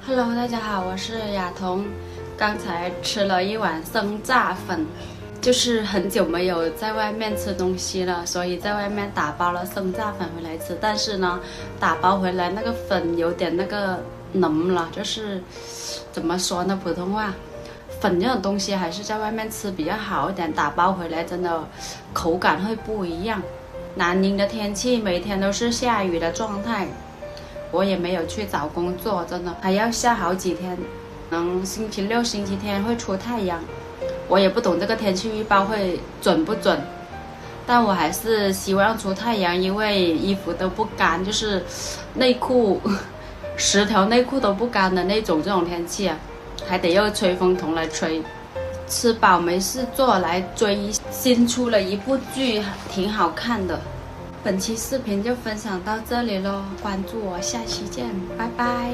Hello， 大家好，我是雅彤。刚才吃了一碗生炸粉，就是很久没有在外面吃东西了，所以在外面打包了生炸粉回来吃。但是呢，打包回来那个粉有点那个浓了，就是怎么说呢？普通话，粉这种东西还是在外面吃比较好一点，打包回来真的口感会不一样。南宁的天气每天都是下雨的状态。我也没有去找工作，真的还要下好几天，星期六、星期天会出太阳。我也不懂这个天气预报会准不准，但我还是希望出太阳，因为衣服都不干，就是内裤10条内裤都不干的那种。这种天气啊，还得用吹风筒来吹。吃饱没事做，来追新出了一部剧，挺好看的。本期视频就分享到这里咯，关注我，下期见，拜拜。